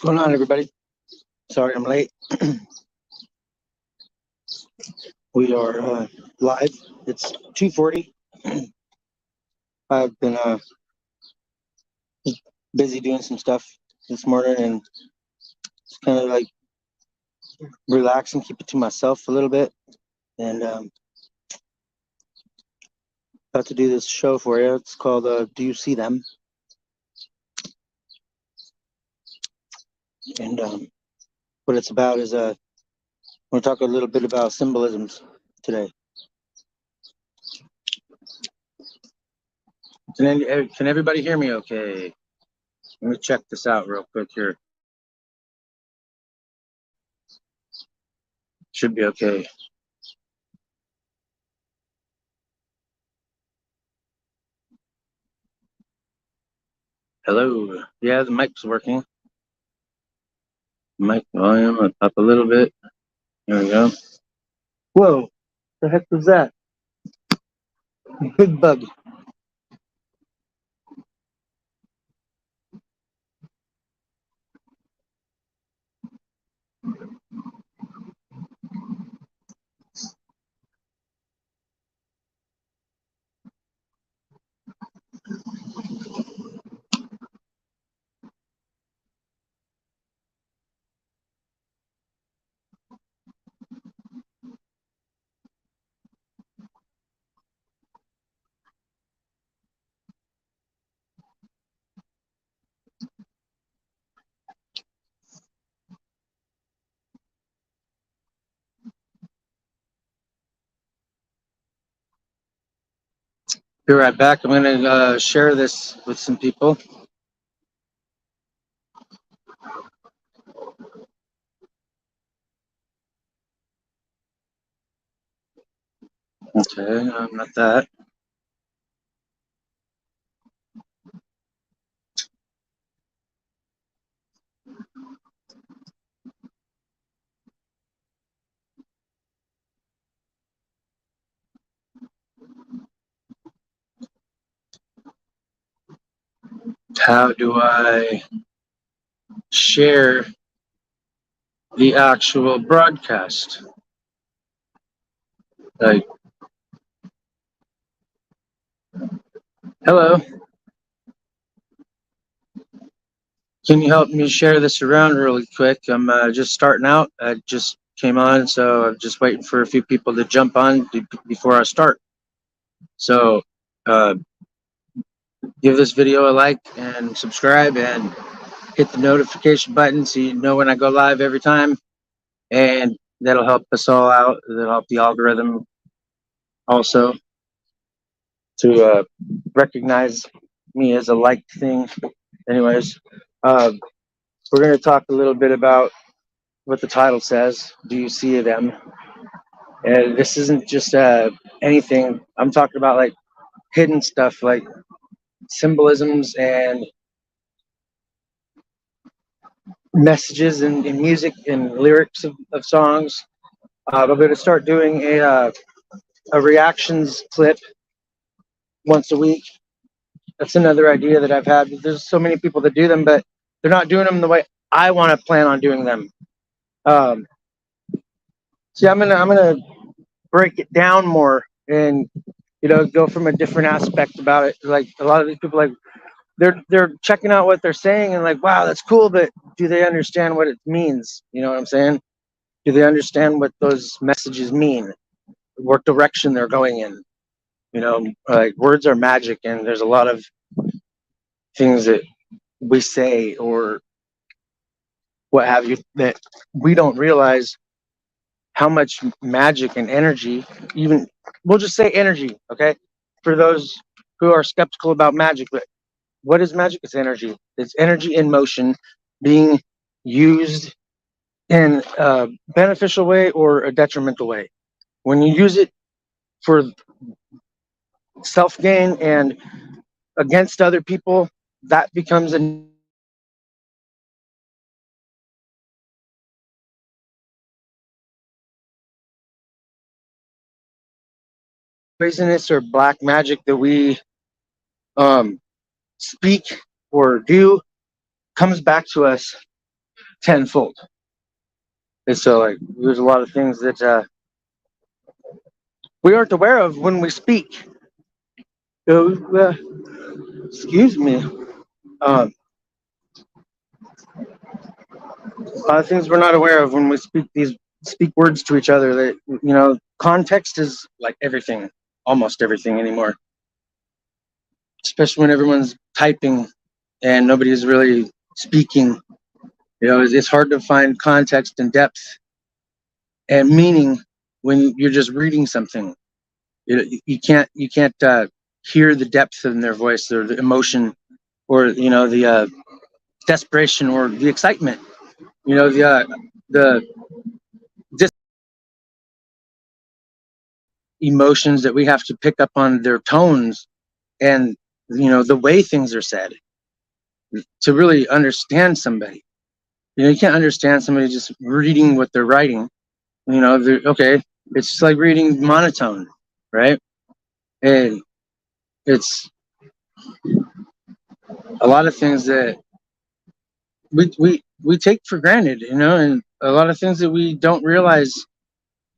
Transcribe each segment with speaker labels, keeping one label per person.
Speaker 1: Going on, everybody? Sorry I'm late. We are live. It's 2:40. I've been busy doing some stuff this morning and just kind of like relax and keep it to myself a little bit. And about to do this show for you. It's called Do You See Them? And what it's about is I'm going to talk a little bit about symbolisms today. Can everybody hear me okay? Let me check this out real quick here. Should be okay. Hello. Yeah, the mic's working. Mic volume up a little bit. There we go. Whoa, the heck was that? Big bug. Be right back. I'm going to share this with some people. Okay, not that. How do I share the actual broadcast? Like, hello. Can you help me share this around really quick? I'm just starting out. I just came on, so I'm just waiting for a few people to jump on before I start. So give this video a like and subscribe and hit the notification button so you know when I go live every time. And that'll help us all out. That'll help the algorithm also to recognize me as a liked thing. Anyways, we're going to talk a little bit about what the title says. Do you see them? And this isn't just anything. I'm talking about like hidden stuff, like symbolisms and messages and music and lyrics of songs. I'm going to start doing a reactions clip once a week. That's another idea that I've had. There's so many people that do them, but they're not doing them the way I want to plan on doing them. See, I'm gonna break it down more and go from a different aspect about it. Like a lot of these people, like they're checking out what they're saying and like, wow, that's cool, but do they understand what it means? You know what I'm saying? Do they understand what those messages mean? What direction they're going in? Like words are magic, and there's a lot of things that we say or what have you that we don't realize how much magic and energy, even we'll just say energy, okay, for those who are skeptical about magic. But what is magic? It's energy. It's energy in motion being used in a beneficial way or a detrimental way. When you use it for self gain and against other people, that becomes a poisonous or black magic that we speak or do comes back to us tenfold. And so, like, there's a lot of things that we aren't aware of when we speak. Uh, excuse me. Um, a lot of things we're not aware of when we speak words to each other. That, context is like everything, almost everything anymore. Especially when everyone's typing and nobody's really speaking. It's hard to find context and depth and meaning when you're just reading something. You can't hear the depth in their voice or the emotion or the desperation or the excitement. The emotions that we have to pick up on their tones and the way things are said to really understand somebody. You can't understand somebody just reading what they're writing. Okay, it's just like reading monotone, right? And it's a lot of things that we take for granted, and a lot of things that we don't realize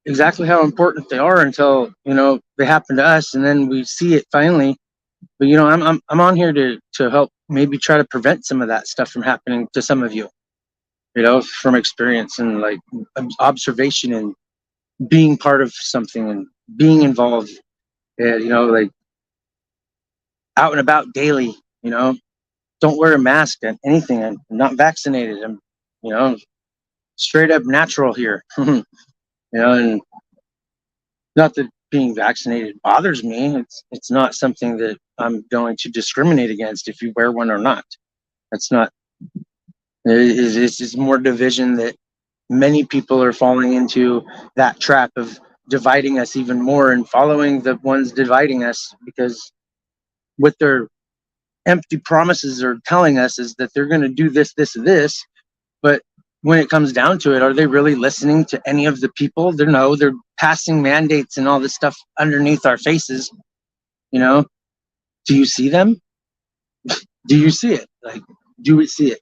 Speaker 1: exactly how important they are until they happen to us, and then we see it finally. But I'm on here to help maybe try to prevent some of that stuff from happening to some of you, from experience and like observation and being part of something and being involved, and like out and about daily. Don't wear a mask and anything. I'm not vaccinated. I'm you know straight up natural here. And not that being vaccinated bothers me. It's not something that I'm going to discriminate against if you wear one or not. That's not. It's more division that many people are falling into, that trap of dividing us even more and following the ones dividing us, because what their empty promises are telling us is that they're going to do this, this, and this. But when it comes down to it, are they really listening to any of the people? They're passing mandates and all this stuff underneath our faces. Do you see them? Do you see it? Like, do we see it?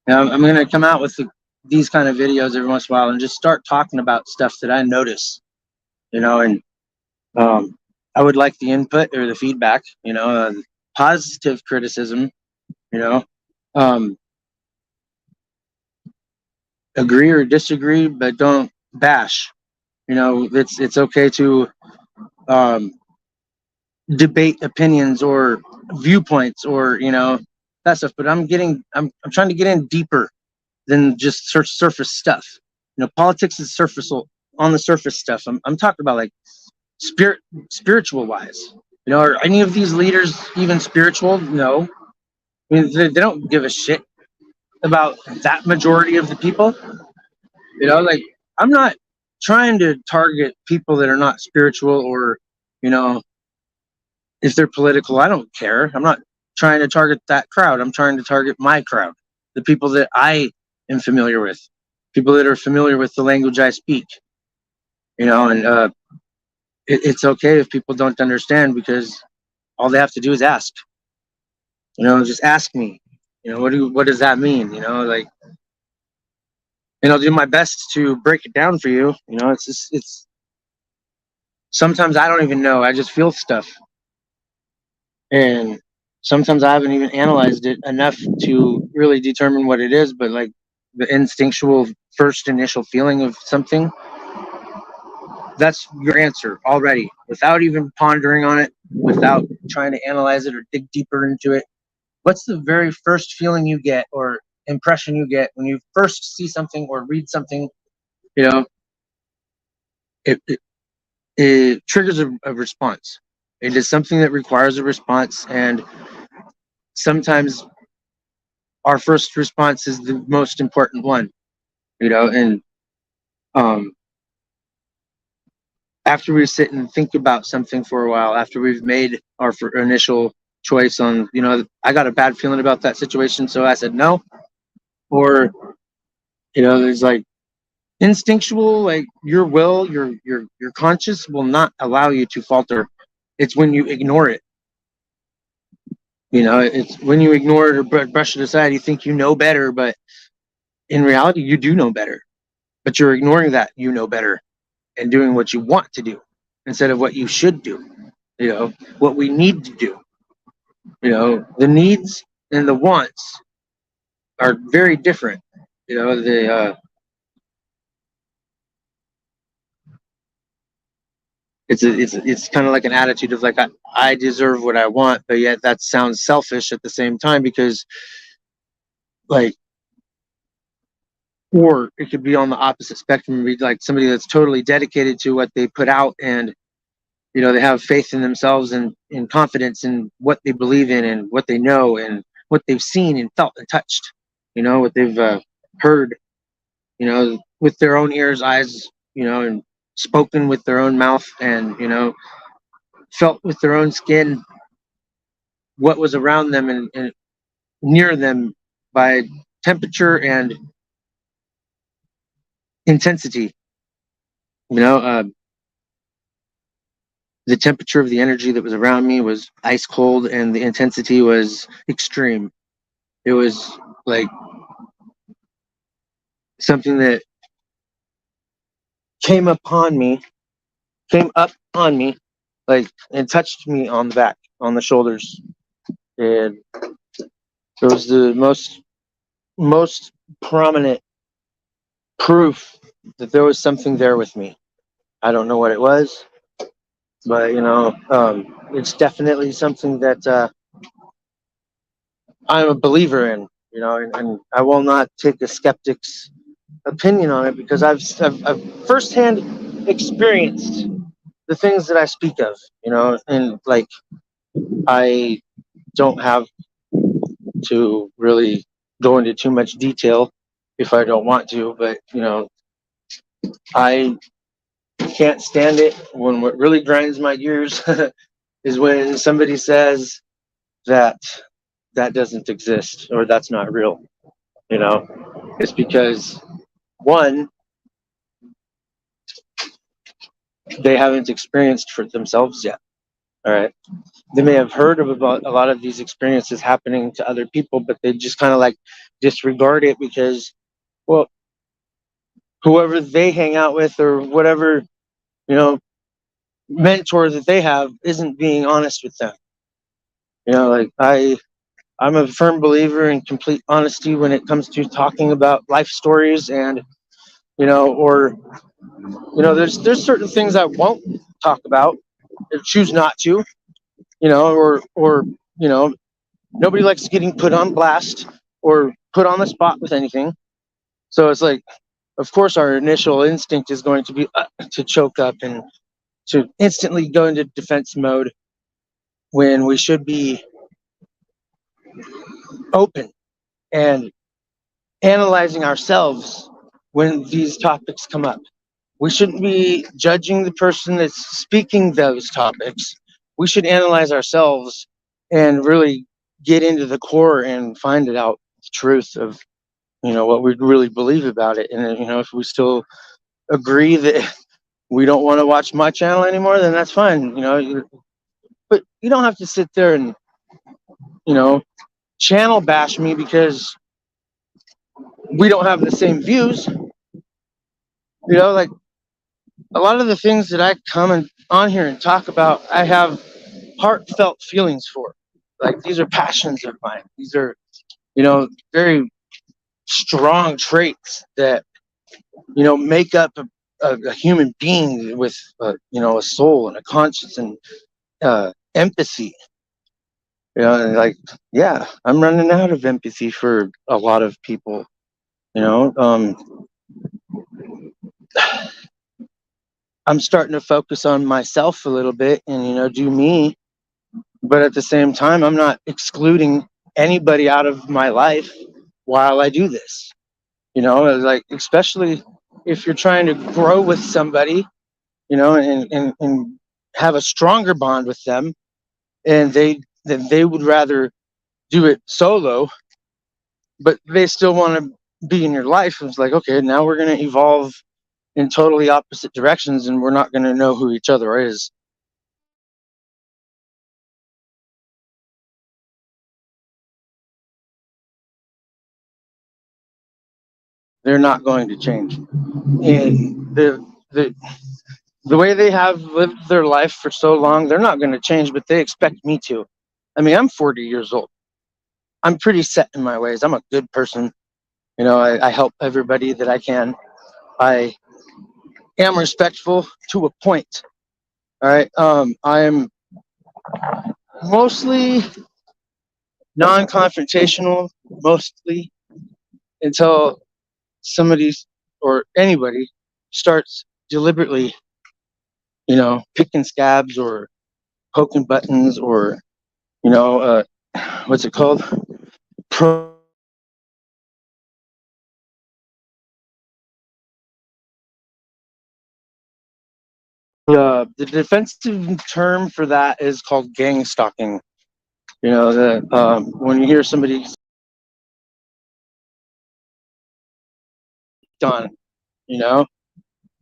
Speaker 1: I'm going to come out with these kind of videos every once in a while and just start talking about stuff that I notice, and I would like the input or the feedback, positive criticism, um, agree or disagree, but don't bash. It's okay to debate opinions or viewpoints or that stuff. But I'm trying to get in deeper than just surface stuff. Politics is on the surface stuff. I'm talking about like spiritual wise. Are any of these leaders even spiritual? No. I mean, they don't give a shit about that majority of the people. Like, I'm not trying to target people that are not spiritual or, if they're political. I don't care. I'm not trying to target that crowd. I'm trying to target my crowd, the people that I am familiar with, people that are familiar with the language I speak. And it's okay if people don't understand, because all they have to do is ask. Just ask me. What does that mean? Like, and I'll do my best to break it down for you. It's sometimes I don't even know. I just feel stuff, and sometimes I haven't even analyzed it enough to really determine what it is. But like the instinctual first initial feeling of something, that's your answer already, without even pondering on it, without trying to analyze it or dig deeper into it. What's the very first feeling you get or impression you get when you first see something or read something? It triggers a response. It is something that requires a response, and sometimes our first response is the most important one. And after we sit and think about something for a while, after we've made our initial choice on, I got a bad feeling about that situation, so I said no, or there's like instinctual, like your will, your conscience will not allow you to falter. It's when you ignore it. It's when you ignore it or brush it aside. You think you know better, but in reality, you do know better, but you're ignoring that you know better and doing what you want to do instead of what you should do. What we need to do. The needs and the wants are very different. The it's kind of like an attitude of like I deserve what I want, but yet that sounds selfish at the same time because like, or it could be on the opposite spectrum, be like somebody that's totally dedicated to what they put out, and they have faith in themselves and confidence in what they believe in and what they know and what they've seen and felt and touched, what they've heard, with their own ears, eyes, and spoken with their own mouth, and felt with their own skin what was around them and near them by temperature and intensity. You know, uh, the temperature of the energy that was around me was ice cold, and the intensity was extreme. It was like something that came upon me, came up on me, like, and touched me on the back, on the shoulders, and it was the most prominent proof that there was something there with me. I don't know what it was, but it's definitely something that I'm a believer in. And I will not take a skeptic's opinion on it because I've firsthand experienced the things that I speak of. And like I don't have to really go into too much detail if I don't want to, but I can't stand it when what really grinds my gears is when somebody says that that doesn't exist or that's not real. It's because one, they haven't experienced for themselves yet. All right. They may have heard of about a lot of these experiences happening to other people, but they just kind of like disregard it because, well, whoever they hang out with or whatever, you know, mentor that they have isn't being honest with them. Like I'm a firm believer in complete honesty when it comes to talking about life stories, and or there's certain things I won't talk about or choose not to, or nobody likes getting put on blast or put on the spot with anything. So it's like, of course, our initial instinct is going to be to choke up and to instantly go into defense mode when we should be open and analyzing ourselves when these topics come up. We shouldn't be judging the person that's speaking those topics. We should analyze ourselves and really get into the core and find it out the truth of what we really believe about it. And if we still agree that we don't want to watch my channel anymore, then that's fine. But you don't have to sit there and you know channel bash me because we don't have the same views. Like a lot of the things that I come and on here and talk about, I have heartfelt feelings for. Like these are passions of mine. These are, very strong traits that, make up a human being with, a soul and a conscience and empathy. And like, yeah, I'm running out of empathy for a lot of people. You know, um, I'm starting to focus on myself a little bit and, do me. But at the same time, I'm not excluding anybody out of my life while I do this. Like, especially if you're trying to grow with somebody, and have a stronger bond with them, and they would rather do it solo, but they still want to be in your life. It's like, okay, now we're going to evolve in totally opposite directions, and we're not going to know who each other is. they're not going to change. And the way they have lived their life for so long, they're not going to change, but they expect me to. I mean, I'm 40 years old. I'm pretty set in my ways. I'm a good person. I help everybody that I can. I am respectful to a point. All right. I am mostly non-confrontational, mostly until somebody or anybody starts deliberately, picking scabs or poking buttons or, what's it called? The defensive term for that is called gang stalking. When you hear somebody on, you know,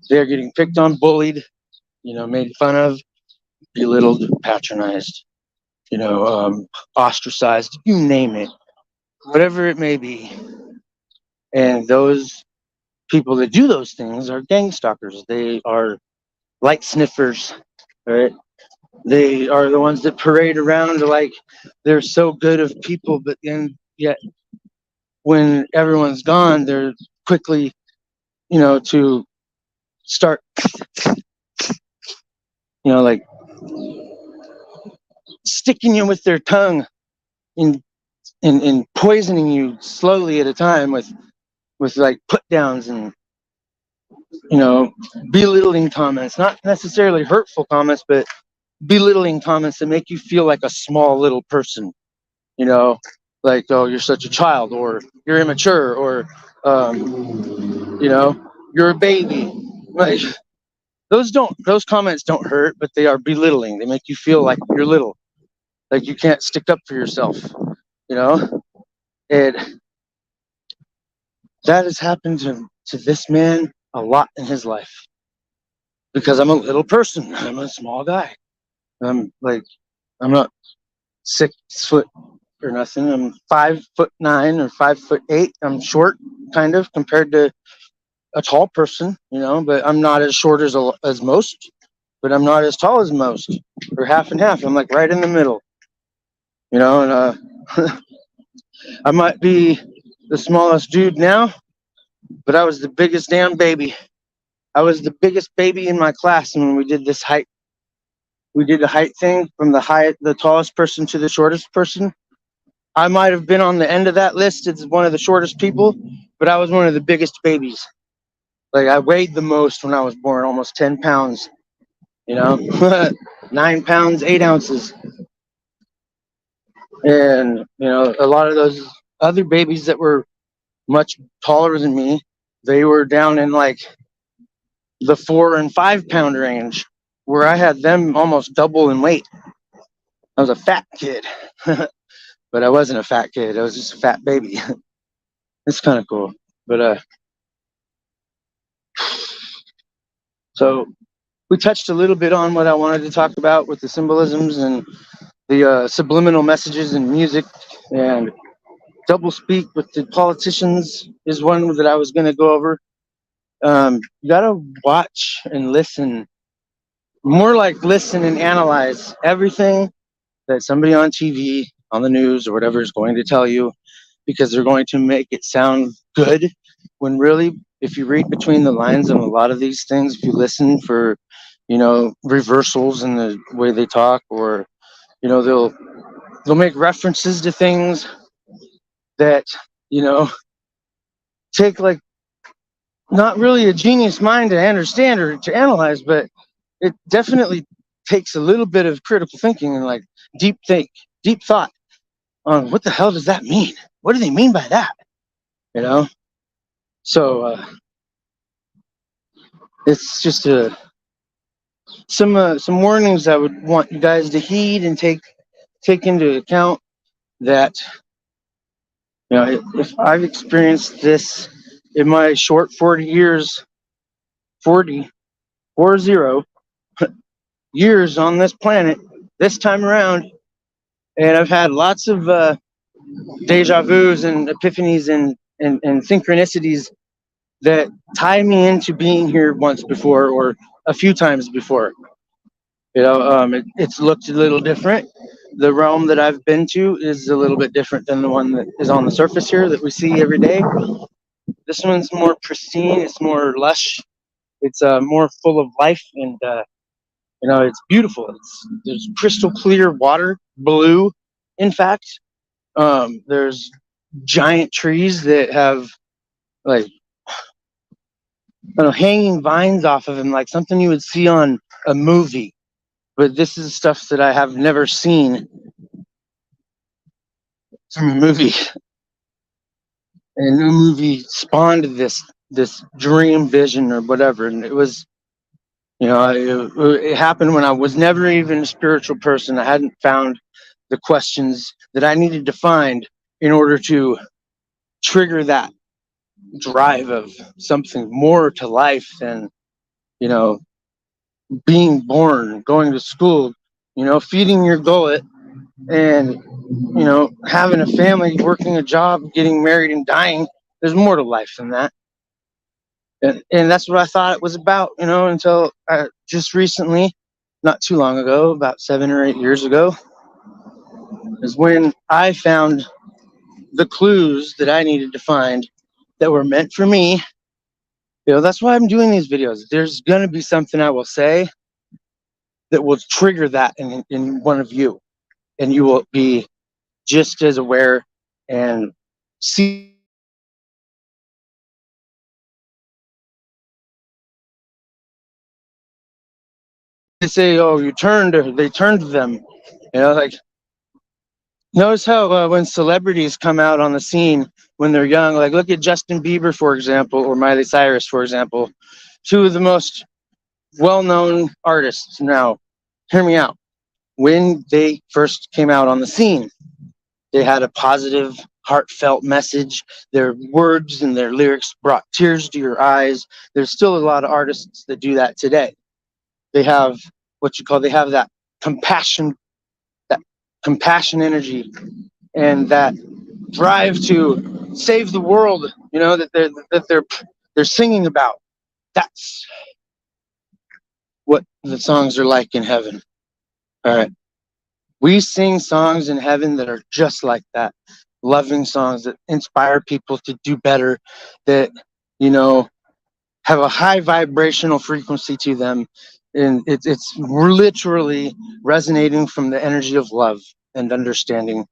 Speaker 1: they're getting picked on, bullied, made fun of, belittled, patronized, ostracized, you name it, whatever it may be. And those people that do those things are gang stalkers. They are light sniffers, right? They are the ones that parade around like they're so good of people, but then yet when everyone's gone, they're quickly, to start, like sticking you with their tongue and poisoning you slowly at a time with like put downs and belittling comments, not necessarily hurtful comments, but belittling comments that make you feel like a small little person, like, oh, you're such a child, or you're immature, or you're a baby. Like those comments don't hurt, but they are belittling. They make you feel like you're little, like you can't stick up for yourself, and that has happened to this man a lot in his life because I'm a little person. I'm a small guy. I'm not 6 foot or nothing. I'm 5'9" or 5'8". I'm short, kind of, compared to a tall person, but I'm not as short as most, but I'm not as tall as most. We're half and half. I'm like right in the middle, and I might be the smallest dude now, but I was the biggest damn baby. I was the biggest baby in my class, and when we did this height, we did a height thing from the tallest person to the shortest person. I might have been on the end of that list as one of the shortest people, but I was one of the biggest babies. Like I weighed the most when I was born, almost 10 pounds, 9 pounds, 8 ounces. And, a lot of those other babies that were much taller than me, they were down in like the 4 and 5 pound range, where I had them almost double in weight. I was a fat kid, but I wasn't a fat kid. I was just a fat baby. It's kind of cool. But, so we touched a little bit on what I wanted to talk about with the symbolisms and the subliminal messages in music, and double speak with the politicians is one that I was going to go over. You got to watch and listen, more like listen and analyze everything that somebody on TV, on the news, or whatever is going to tell you, because they're going to make it sound good when really, if you read between the lines on a lot of these things, if you listen for, reversals in the way they talk, or, they'll make references to things that, take like not really a genius mind to understand or to analyze, but it definitely takes a little bit of critical thinking and like deep thought on what the hell does that mean? What do they mean by that? So it's just some warnings I would want you guys to heed and take into account, that if I've experienced this in my short 40 years, 40 years on this planet this time around, and I've had lots of deja vus and epiphanies and synchronicities that tie me into being here once before or a few times before. It's looked a little different. The realm that I've been to is a little bit different than the one that is on the surface here that we see every day. This one's more pristine. It's more lush. It's more full of life, and it's beautiful. There's crystal clear water, blue. In fact, there's giant trees that have like hanging vines off of them, like something you would see on a movie. But this is stuff that I have never seen from a movie, and no movie spawned this dream vision or whatever. And it was, it happened when I was never even a spiritual person. I hadn't found the questions that I needed to find in order to trigger that drive of something more to life than, you know, being born, going to school, feeding your gullet, and having a family, working a job, getting married, and dying. There's more to life than that, and that's what I thought it was about. Until just recently, not too long ago, about 7 or 8 years ago, is when I found the clues that I needed to find that were meant for me. That's why I'm doing these videos. There's going to be something I will say that will trigger that in one of you, and you will be just as aware and see. They say, "Oh, they turned to them." Like, notice how when celebrities come out on the scene when they're young, like look at Justin Bieber, for example, or Miley Cyrus, for example, two of the most well-known artists. Now, hear me out. When they first came out on the scene, they had a positive, heartfelt message. Their words and their lyrics brought tears to your eyes. There's still a lot of artists that do that today. They have they have compassion, that compassion energy, and that drive to save the world. They're singing about. That's what the songs are like in heaven. All right. We sing songs in heaven that are just like that, loving songs that inspire people to do better, that, have a high vibrational frequency to them. And it's literally resonating from the energy of love and understanding,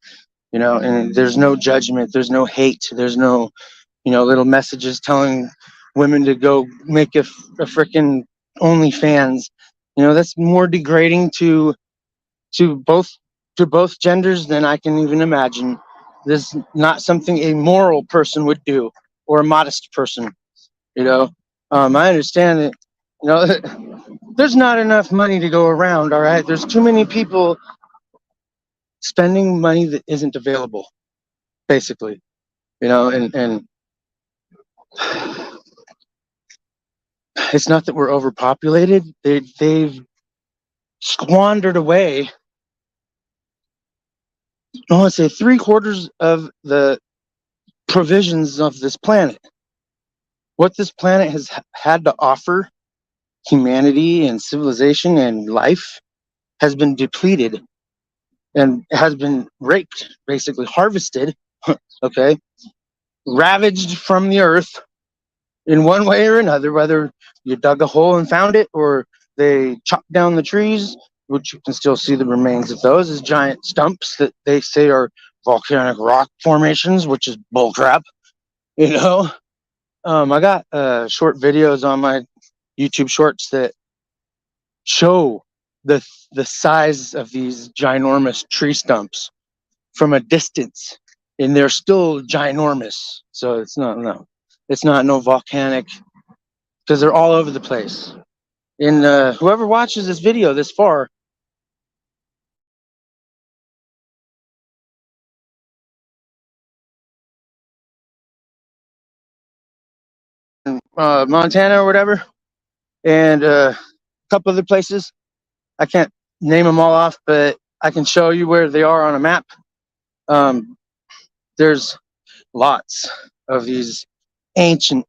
Speaker 1: and there's no judgment, there's no hate, there's no, little messages telling women to go make a freaking OnlyFans. That's more degrading to both to both genders than I can even imagine. This is not something a moral person would do, or a modest person. I understand that. There's not enough money to go around. All right, there's too many people spending money that isn't available, basically. And it's not that we're overpopulated. They've squandered away, I want to say, 3/4 of the provisions of this planet. What this planet has had to offer humanity and civilization and life has been depleted and has been raped, basically harvested, okay, ravaged from the earth in one way or another, whether you dug a hole and found it or they chopped down the trees, which you can still see the remains of those as giant stumps that they say are volcanic rock formations, which is bullcrap. I got short videos on my YouTube Shorts that show the size of these ginormous tree stumps from a distance, and they're still ginormous. So it's not no volcanic, because they're all over the place. And whoever watches this video this far, Montana or whatever, and a couple other places, I can't name them all off, but I can show you where they are on a map. There's lots of these ancient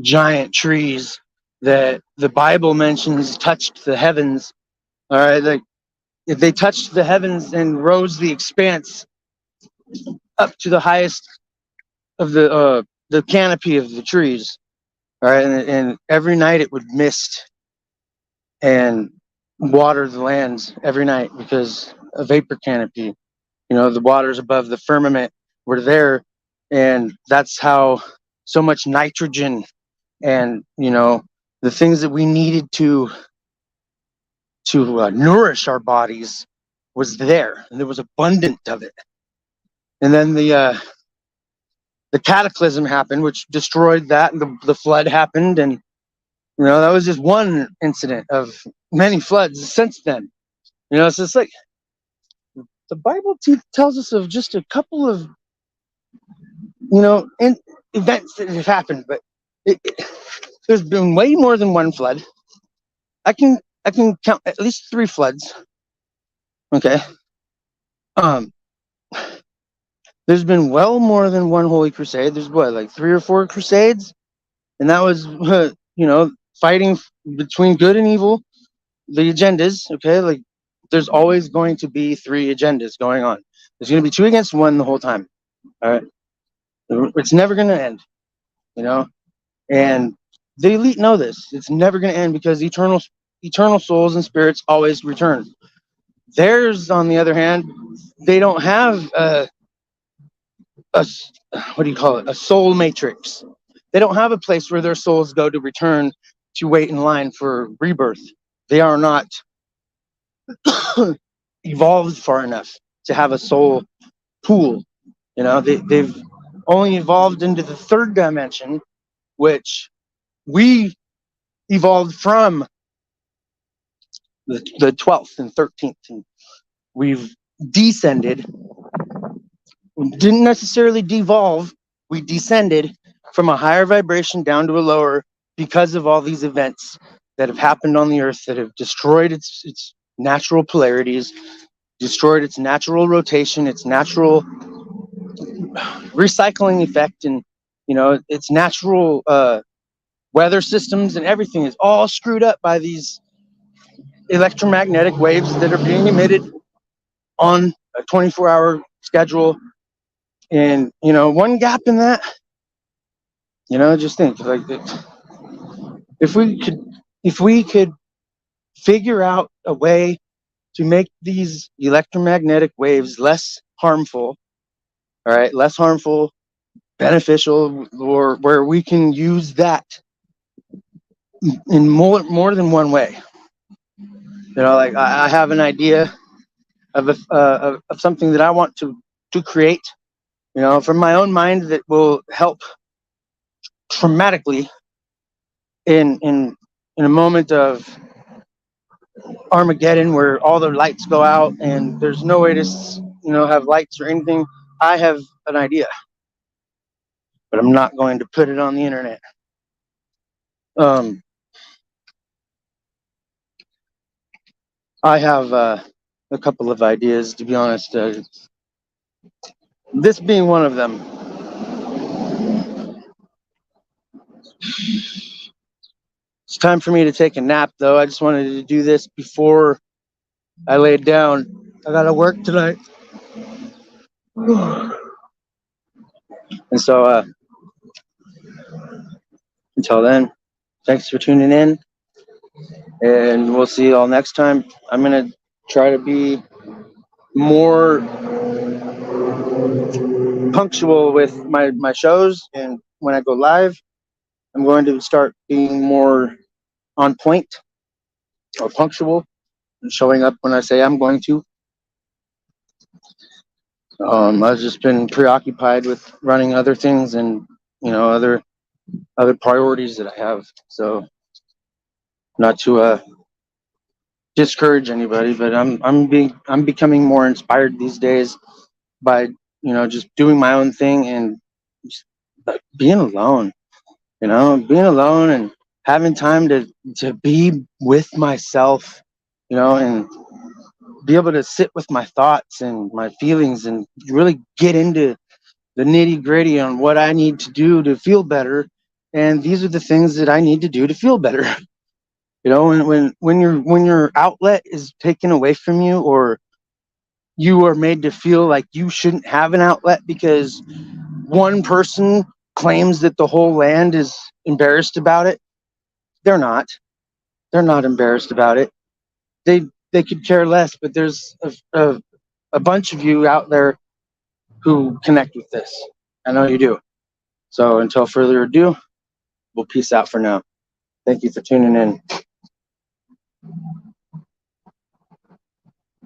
Speaker 1: giant trees that the Bible mentions touched the heavens. All right, like if they touched the heavens and rose the expanse up to the highest of the canopy of the trees. All right, and every night it would mist and water the lands every night because a vapor canopy. You know, the waters above the firmament were there, and that's how so much nitrogen and the things that we needed to nourish our bodies was there, and there was abundant of it. And then the cataclysm happened, which destroyed that, and the flood happened, and that was just one incident of many floods since then. So it's like the Bible tells us of just a couple of events that have happened, but there's been way more than one flood. I can count at least 3 floods. Okay. There's been well more than one Holy Crusade. There's like 3 or 4 crusades, and that was fighting between good and evil, the agendas. Okay, like there's always going to be 3 agendas going on. There's going to be 2 against 1 the whole time. All right, it's never going to end. And the elite know this. It's never going to end because eternal souls and spirits always return. Theirs, on the other hand, they don't have a what do you call it? A soul matrix. They don't have a place where their souls go to return to wait in line for rebirth. They are not evolved far enough to have a soul pool. They've only evolved into the 3rd dimension, which we evolved from the 12th and 13th, and we've descended. We didn't necessarily devolve. We descended from a higher vibration down to a lower because of all these events that have happened on the earth that have destroyed its natural polarities, destroyed its natural rotation, its natural recycling effect, and its natural weather systems, and everything is all screwed up by these electromagnetic waves that are being emitted on a 24-hour schedule. And one gap in that, just think like if we could figure out a way to make these electromagnetic waves less harmful, all right, less harmful, beneficial, or where we can use that in more than one way. Like I have an idea of something that I want to create, from my own mind, that will help dramatically in a moment of Armageddon where all the lights go out and there's no way to have lights or anything. I have an idea, but I'm not going to put it on the internet. I have a couple of ideas, to be honest. This being one of them. It's time for me to take a nap, though. I just wanted to do this before I laid down. I gotta work tonight. And so, until then, thanks for tuning in. And we'll see you all next time. I'm gonna try to be more punctual with my shows, and when I go live, I'm going to start being more on point or punctual and showing up when I say I'm going to. I've just been preoccupied with running other things and other priorities that I have. So not to discourage anybody, but I'm becoming more inspired these days by just doing my own thing and just being alone. Being alone and having time to be with myself, and be able to sit with my thoughts and my feelings and really get into the nitty gritty on what I need to do to feel better and these are the things that I need to do to feel better. You know, when your outlet is taken away from you, or you are made to feel like you shouldn't have an outlet because one person claims that the whole land is embarrassed about it, they're not. They're not embarrassed about it. They could care less. But there's a bunch of you out there who connect with this. I know you do. So until further ado, we'll peace out for now. Thank you for tuning in.